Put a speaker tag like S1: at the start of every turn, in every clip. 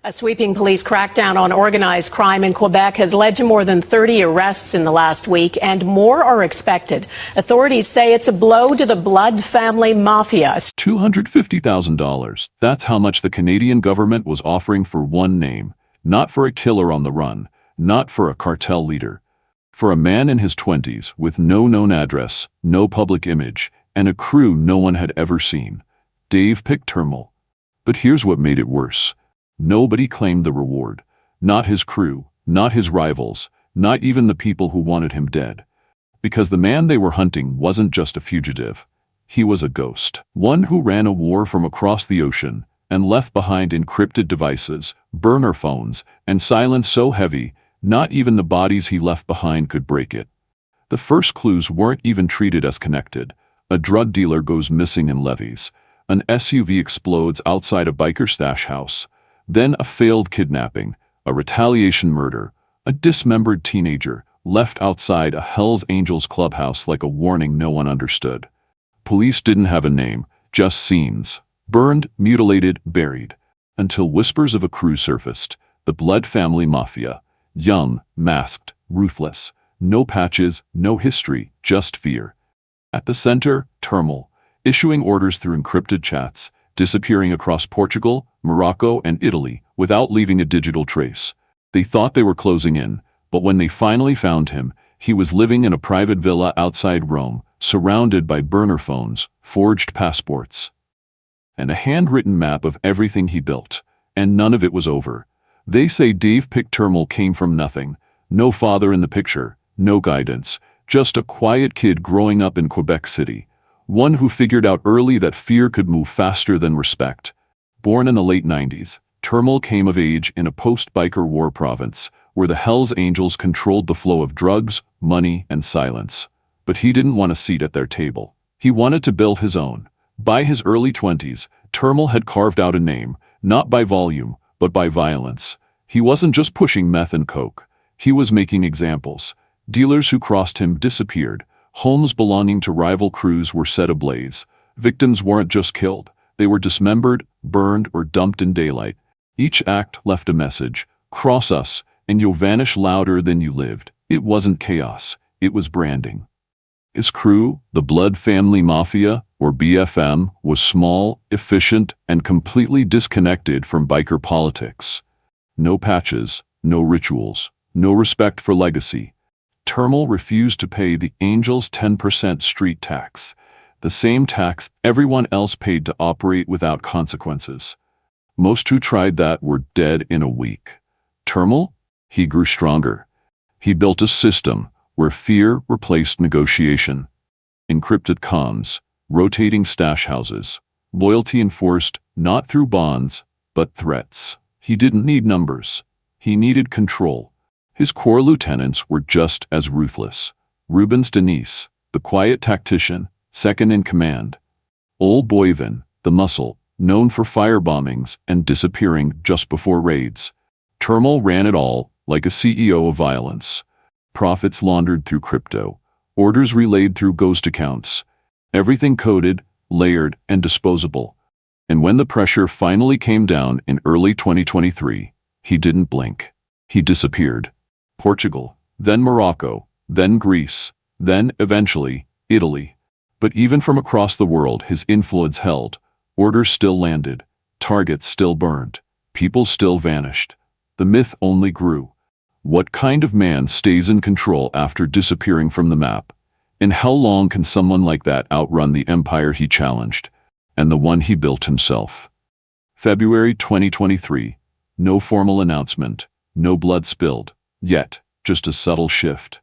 S1: A sweeping police crackdown on organized crime in Quebec has led to more than 30 arrests in the last week, and more are expected. Authorities say it's a blow to the Blood Family Mafia.
S2: $250,000. That's how much the Canadian government was offering for one name. Not for a killer on the run, not for a cartel leader. For a man in his 20s with no known address, no public image, and a crew no one had ever seen. Dave picked Turmel. But here's what made it worse. Nobody claimed the reward. Not his crew, not his rivals, not even the people who wanted him dead. Because the man they were hunting wasn't just a fugitive. He was a ghost. One who ran a war from across the ocean and left behind encrypted devices, burner phones, and silence so heavy, not even the bodies he left behind could break it. The first clues weren't even treated as connected. A drug dealer goes missing in Levis. An SUV explodes outside a biker stash house. Then a failed kidnapping, a retaliation murder, a dismembered teenager left outside a Hells Angels clubhouse like a warning no one understood. Police didn't have a name, just scenes. Burned, mutilated, buried. Until whispers of a crew surfaced. The Blood Family Mafia. Young, masked, ruthless. No patches, no history, just fear. At the center, Turmel, issuing orders through encrypted chats, disappearing across Portugal, Morocco, and Italy without leaving a digital trace. They thought they were closing in, but when they finally found him, he was living in a private villa outside Rome, surrounded by burner phones, forged passports, and a handwritten map of everything he built. And none of it was over. They say Dave picked Turmel came from nothing. No father in the picture, no guidance, just a quiet kid growing up in Quebec City. One who figured out early that fear could move faster than respect. Born in the late 90s, Turmel came of age in a post-biker war province where the Hells Angels controlled the flow of drugs, money, and silence. But he didn't want a seat at their table. He wanted to build his own. By his early 20s, Turmel had carved out a name, not by volume, but by violence. He wasn't just pushing meth and coke. He was making examples. Dealers who crossed him disappeared. Homes belonging to rival crews were set ablaze. Victims weren't just killed. They were dismembered, burned, or dumped in daylight. Each act left a message. Cross us, and you'll vanish louder than you lived. It wasn't chaos. It was branding. His crew, the Blood Family Mafia, or BFM, was small, efficient, and completely disconnected from biker politics. No patches, no rituals, no respect for legacy. Turmel refused to pay the Angels' 10% street tax, the same tax everyone else paid to operate without consequences. Most who tried that were dead in a week. Turmel? He grew stronger. He built a system where fear replaced negotiation. Encrypted comms, rotating stash houses, loyalty enforced not through bonds, but threats. He didn't need numbers. He needed control. His core lieutenants were just as ruthless. Rubens Denise, the quiet tactician, second in command. Old Boyvin, the muscle, known for firebombings and disappearing just before raids. Turmel ran it all, like a CEO of violence. Profits laundered through crypto. Orders relayed through ghost accounts. Everything coded, layered, and disposable. And when the pressure finally came down in early 2023, he didn't blink. He disappeared. Portugal, then Morocco, then Greece, then, eventually, Italy. But even from across the world his influence held. Orders still landed. Targets still burned. People still vanished. The myth only grew. What kind of man stays in control after disappearing from the map? And how long can someone like that outrun the empire he challenged, and the one he built himself? February 2023. No formal announcement. No blood spilled. Yet, just a subtle shift.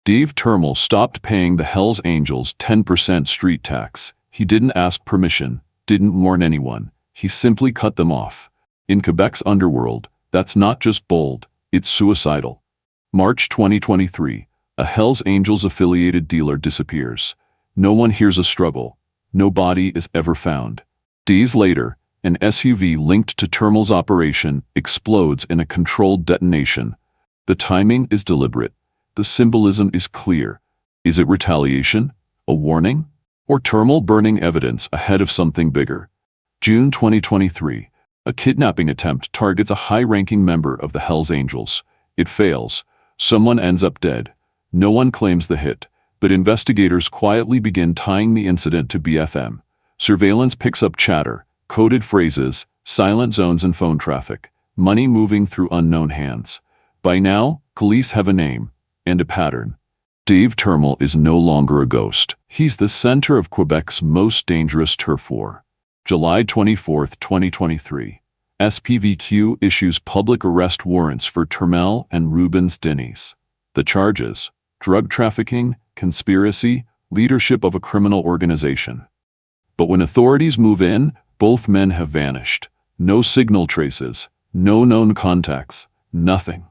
S2: Dave Turmel stopped paying the Hells Angels 10% street tax. He didn't ask permission, didn't warn anyone. He simply cut them off. In Quebec's underworld, that's not just bold, it's suicidal. March 2023, a Hells Angels affiliated dealer disappears. No one hears a struggle. No body is ever found. Days later, an SUV linked to Turmel's operation explodes in a controlled detonation. The timing is deliberate. The symbolism is clear. Is it retaliation? A warning? Or Turmel burning evidence ahead of something bigger? June 2023. A kidnapping attempt targets a high-ranking member of the Hells Angels. It fails. Someone ends up dead. No one claims the hit, but investigators quietly begin tying the incident to BFM. Surveillance picks up chatter, coded phrases, silent zones and phone traffic, money moving through unknown hands. By now, police have a name and a pattern. Dave Turmel is no longer a ghost. He's the center of Quebec's most dangerous turf war. July 24, 2023. SPVQ issues public arrest warrants for Turmel and Rubens Dennis. The charges: drug trafficking, conspiracy, leadership of a criminal organization. But when authorities move in, both men have vanished. No signal traces, no known contacts, nothing.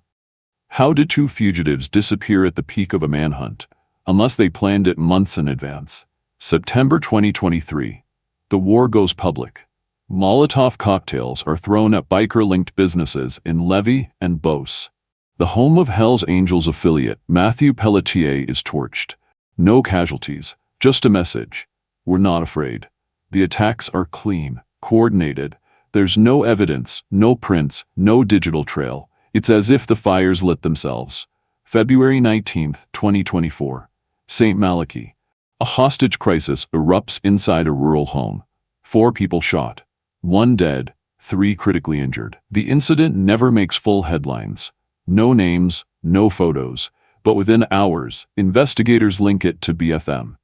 S2: How did two fugitives disappear at the peak of a manhunt, unless they planned it months in advance? September 2023. The war goes public. Molotov cocktails are thrown at biker-linked businesses in Lévis and Beauce. The home of Hells Angels affiliate, Matthew Pelletier, is torched. No casualties, just a message. We're not afraid. The attacks are clean, coordinated. There's no evidence, no prints, no digital trail. It's as if the fires lit themselves. February 19, 2024. St. Malachy. A hostage crisis erupts inside a rural home. 4 people shot. 1 dead, 3 critically injured. The incident never makes full headlines. No names, no photos. But within hours, investigators link it to BFM.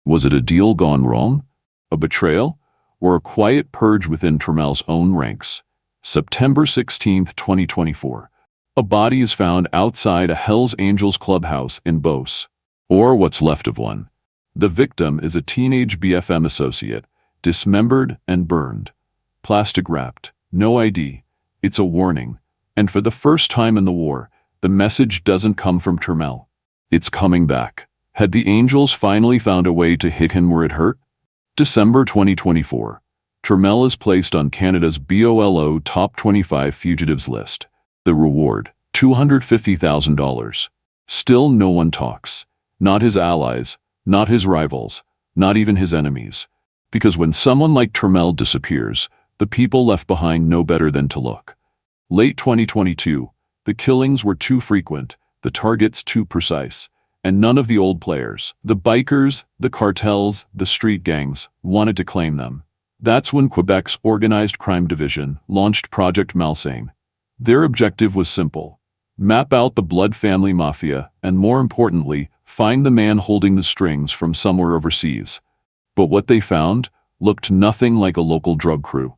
S2: Was it a deal gone wrong? A betrayal? Or a quiet purge within Turmel's own ranks? September 16, 2024. A body is found outside a Hells Angels clubhouse in Beauce. Or what's left of one. The victim is a teenage BFM associate, dismembered and burned. Plastic wrapped, no ID. It's a warning. And for the first time in the war, the message doesn't come from Turmel. It's coming back. Had the Angels finally found a way to hit him where it hurt? December 2024. Turmel is placed on Canada's BOLO Top 25 Fugitives list. The reward, $250,000. Still no one talks. Not his allies, not his rivals, not even his enemies. Because when someone like Turmel disappears, the people left behind know better than to look. Late 2022, the killings were too frequent, the targets too precise, and none of the old players, the bikers, the cartels, the street gangs, wanted to claim them. That's when Quebec's Organized Crime Division launched Project Malsain. Their objective was simple: map out the Blood Family Mafia and, more importantly, find the man holding the strings from somewhere overseas. But what they found looked nothing like a local drug crew.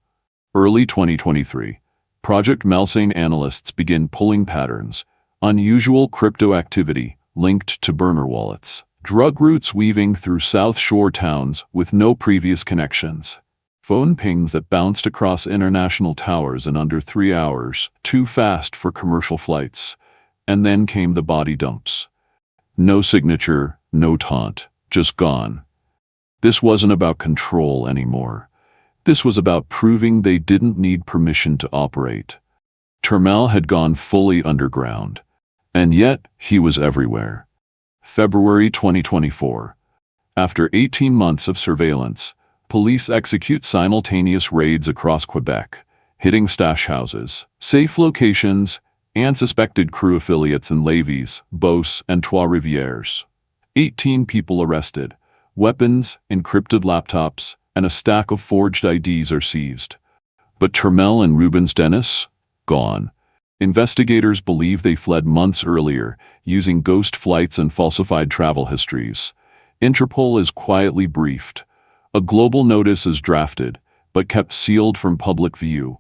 S2: Early 2023, Project Malsain analysts begin pulling patterns: unusual crypto activity linked to burner wallets, drug routes weaving through South Shore towns with no previous connections, phone pings that bounced across international towers in under 3 hours, too fast for commercial flights. And then came the body dumps. No signature, no taunt, just gone. This wasn't about control anymore. This was about proving they didn't need permission to operate. Turmel had gone fully underground. And yet, he was everywhere. February 2024. After 18 months of surveillance, police execute simultaneous raids across Quebec, hitting stash houses, safe locations, and suspected crew affiliates in Lévis, Beauce, and Trois-Rivières. 18 people arrested. Weapons, encrypted laptops, and a stack of forged IDs are seized. But Turmel and Rubens Dennis? Gone. Investigators believe they fled months earlier, using ghost flights and falsified travel histories. Interpol is quietly briefed. A global notice is drafted, but kept sealed from public view.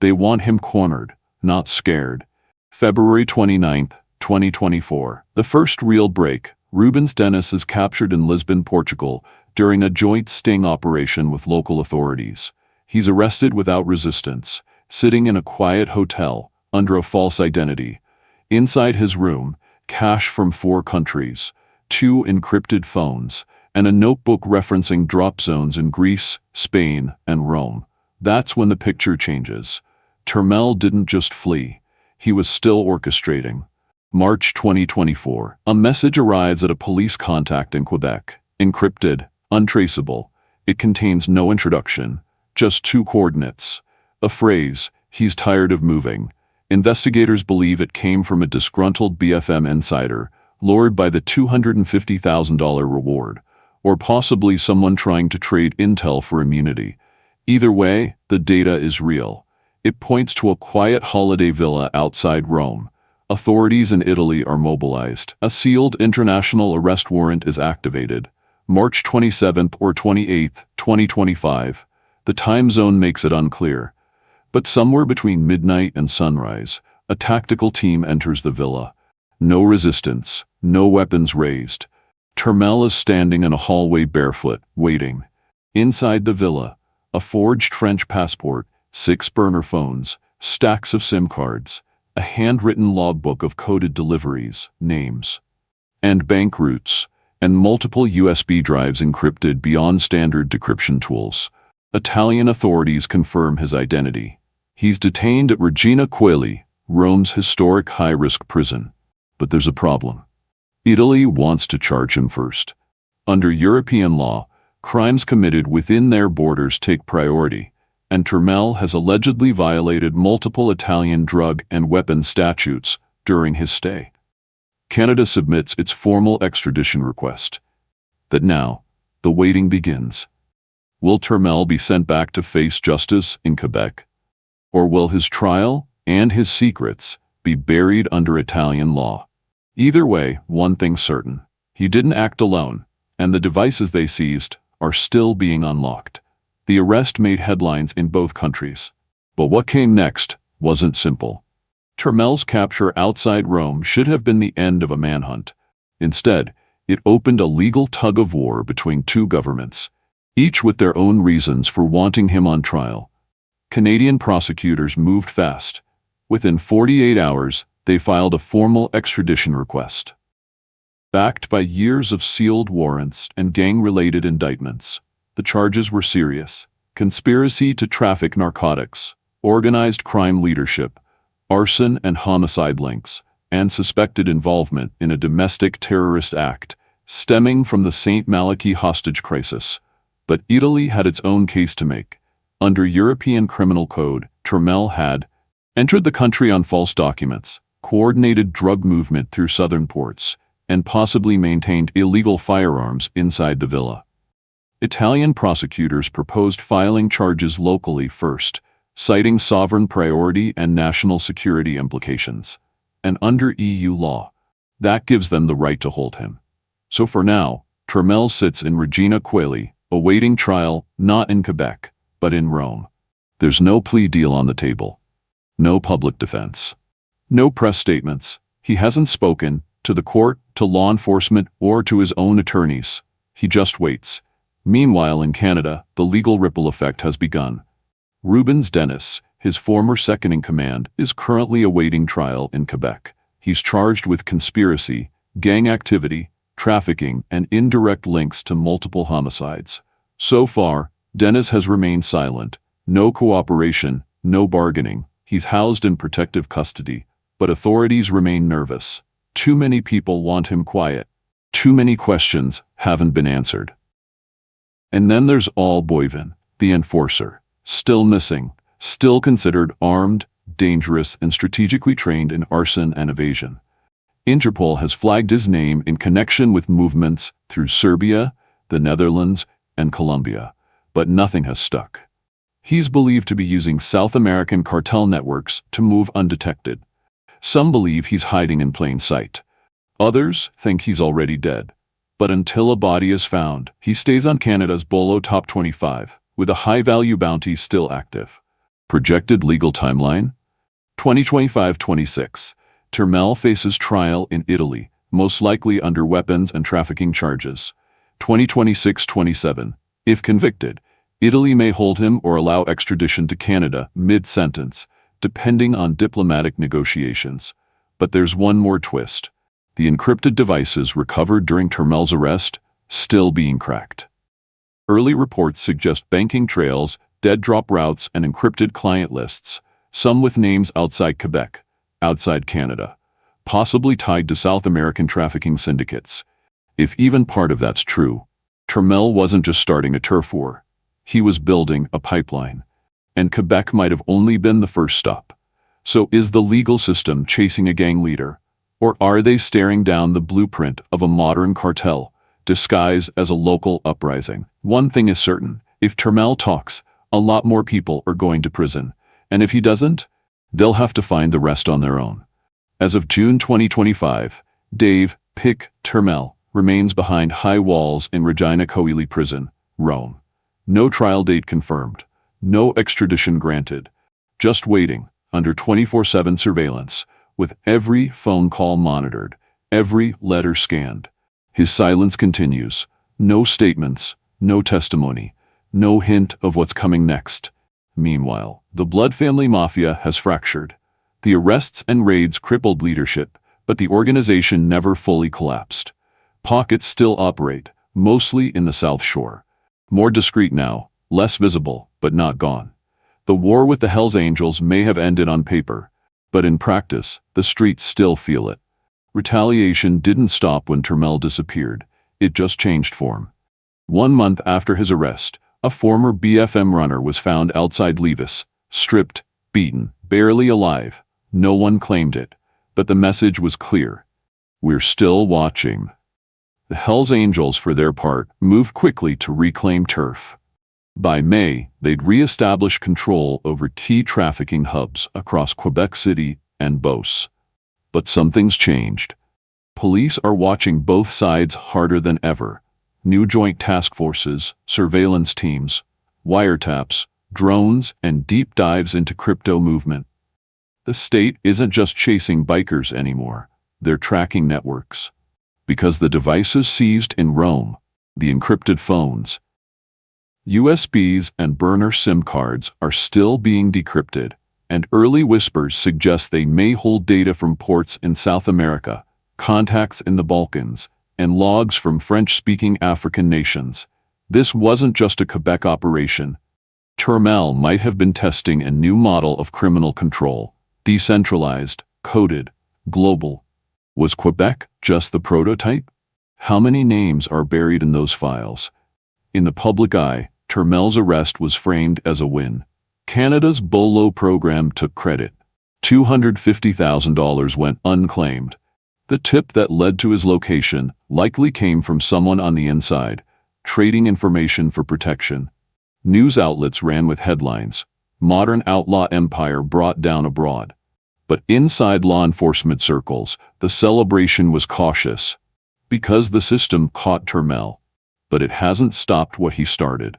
S2: They want him cornered, not scared. February 29, 2024. The first real break. Rubens Dennis is captured in Lisbon, Portugal, during a joint sting operation with local authorities. He's arrested without resistance, sitting in a quiet hotel, under a false identity. Inside his room, cash from 4 countries, 2 encrypted phones, and a notebook referencing drop zones in Greece, Spain, and Rome. That's when the picture changes. Turmel didn't just flee. He was still orchestrating. March 2024. A message arrives at a police contact in Quebec. Encrypted, untraceable. It contains no introduction, just 2 coordinates. A phrase, "he's tired of moving." Investigators believe it came from a disgruntled BFM insider, lured by the $250,000 reward, or possibly someone trying to trade intel for immunity. Either way, the data is real. It points to a quiet holiday villa outside Rome. Authorities in Italy are mobilized. A sealed international arrest warrant is activated. March 27th or 28th, 2025. The time zone makes it unclear. But somewhere between midnight and sunrise, a tactical team enters the villa. No resistance, no weapons raised. Turmel is standing in a hallway barefoot, waiting. Inside the villa, a forged French passport, 6 burner phones, stacks of SIM cards, a handwritten logbook of coded deliveries, names, and bank routes, and multiple USB drives encrypted beyond standard decryption tools. Italian authorities confirm his identity. He's detained at Regina Coeli, Rome's historic high-risk prison. But there's a problem. Italy wants to charge him first. Under European law, crimes committed within their borders take priority, and Turmel has allegedly violated multiple Italian drug and weapons statutes during his stay. Canada submits its formal extradition request. That now, the waiting begins. Will Turmel be sent back to face justice in Quebec? Or will his trial and his secrets be buried under Italian law? Either way, one thing's certain. He didn't act alone, and the devices they seized are still being unlocked. The arrest made headlines in both countries. But what came next wasn't simple. Turmel's capture outside Rome should have been the end of a manhunt. Instead, it opened a legal tug-of-war between two governments, each with their own reasons for wanting him on trial. Canadian prosecutors moved fast. Within 48 hours, they filed a formal extradition request. Backed by years of sealed warrants and gang-related indictments, the charges were serious: conspiracy to traffic narcotics, organized crime leadership, arson and homicide links, and suspected involvement in a domestic terrorist act stemming from the St. Malachy hostage crisis. But Italy had its own case to make. Under European Criminal Code, Turmel had entered the country on false documents, coordinated drug movement through southern ports, and possibly maintained illegal firearms inside the villa. Italian prosecutors proposed filing charges locally first, citing sovereign priority and national security implications. And under EU law, that gives them the right to hold him. So for now, Turmel sits in Regina Coeli, awaiting trial not in Quebec, but in Rome. There's no plea deal on the table. No public defense. No press statements. He hasn't spoken to the court, to law enforcement, or to his own attorneys. He just waits. Meanwhile, in Canada, the legal ripple effect has begun. Rubens Dennis, his former second-in-command, is currently awaiting trial in Quebec. He's charged with conspiracy, gang activity, trafficking, and indirect links to multiple homicides. So far, Dennis has remained silent. No cooperation, no bargaining. He's housed in protective custody, but authorities remain nervous. Too many people want him quiet. Too many questions haven't been answered. And then there's Al Boivin, the enforcer, still missing, still considered armed, dangerous, and strategically trained in arson and evasion. Interpol has flagged his name in connection with movements through Serbia, the Netherlands, and Colombia, but nothing has stuck. He's believed to be using South American cartel networks to move undetected. Some believe he's hiding in plain sight. Others think he's already dead. But until a body is found, he stays on Canada's Bolo Top 25, with a high-value bounty still active. Projected legal timeline? 2025-26. Turmel faces trial in Italy, most likely under weapons and trafficking charges. 2026-27. If convicted, Italy may hold him or allow extradition to Canada mid-sentence, depending on diplomatic negotiations. But there's one more twist. The encrypted devices recovered during Turmel's arrest still being cracked. Early reports suggest banking trails, dead drop routes, and encrypted client lists, some with names outside Quebec, outside Canada, possibly tied to South American trafficking syndicates. If even part of that's true, Turmel wasn't just starting a turf war. He was building a pipeline. and Quebec might have only been the first stop. So is the legal system chasing a gang leader, or are they staring down the blueprint of a modern cartel, disguised as a local uprising? One thing is certain, if Turmel talks, a lot more people are going to prison, and if he doesn't, they'll have to find the rest on their own. As of June 2025, Dave "Pick" Turmel remains behind high walls in Regina Coeli Prison, Rome. No trial date confirmed, no extradition granted, just waiting under 24/7 surveillance, with every phone call monitored, every letter scanned. His silence continues. No statements, no testimony, no hint of what's coming next. Meanwhile, the Blood Family Mafia has fractured. The arrests and raids crippled leadership, but the organization never fully collapsed. Pockets still operate, mostly in the South Shore. More discreet now, less visible, but not gone. The war with the Hells Angels may have ended on paper, but in practice, the streets still feel it. Retaliation didn't stop when Turmel disappeared, it just changed form. 1 month after his arrest, a former BFM runner was found outside Levis, stripped, beaten, barely alive. No one claimed it, but the message was clear. We're still watching. The Hells Angels, for their part, moved quickly to reclaim turf. By May, they'd re-establish control over key trafficking hubs across Quebec City and Beauce. But something's changed. Police are watching both sides harder than ever. New joint task forces, surveillance teams, wiretaps, drones, and deep dives into crypto movement. The state isn't just chasing bikers anymore, they're tracking networks. Because the devices seized in Rome, the encrypted phones, USBs and burner SIM cards are still being decrypted, and early whispers suggest they may hold data from ports in South America, contacts in the Balkans, and logs from French-speaking African nations. This wasn't just a Quebec operation. Turmel might have been testing a new model of criminal control, decentralized, coded, global. Was Quebec just the prototype? How many names are buried in those files? In the public eye, Turmel's arrest was framed as a win. Canada's BOLO program took credit. $250,000 went unclaimed. The tip that led to his location likely came from someone on the inside, trading information for protection. News outlets ran with headlines, "Modern outlaw empire brought down abroad." But inside law enforcement circles, the celebration was cautious. Because the system caught Turmel, but it hasn't stopped what he started.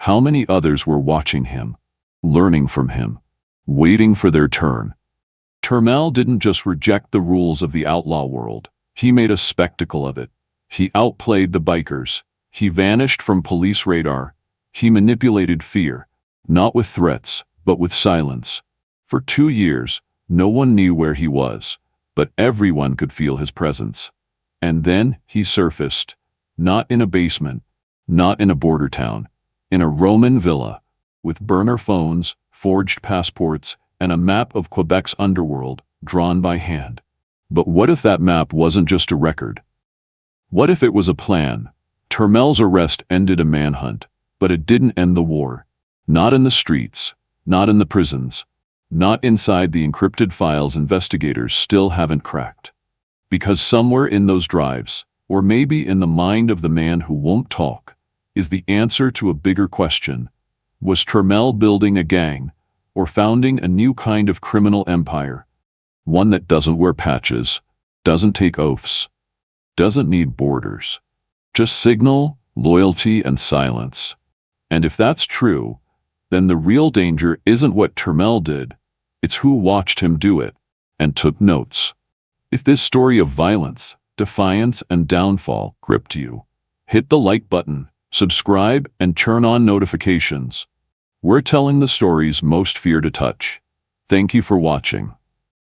S2: How many others were watching him, learning from him, waiting for their turn? Turmel didn't just reject the rules of the outlaw world, he made a spectacle of it. He outplayed the bikers, he vanished from police radar, he manipulated fear, not with threats, but with silence. For 2 years, no one knew where he was, but everyone could feel his presence. And then he surfaced, not in a basement, not in a border town, in a Roman villa, with burner phones, forged passports, and a map of Quebec's underworld, drawn by hand. But what if that map wasn't just a record? What if it was a plan? Turmel's arrest ended a manhunt, but it didn't end the war. Not in the streets, not in the prisons, not inside the encrypted files investigators still haven't cracked. Because somewhere in those drives, or maybe in the mind of the man who won't talk, is the answer to a bigger question. Was Turmel building a gang, or founding a new kind of criminal empire? One that doesn't wear patches, doesn't take oaths, doesn't need borders. Just signal, loyalty, and silence. And if that's true, then the real danger isn't what Turmel did, it's who watched him do it, and took notes. If this story of violence, defiance, and downfall gripped you, hit the like button, subscribe, and turn on notifications. We're telling the stories most fear to touch. Thank you for watching.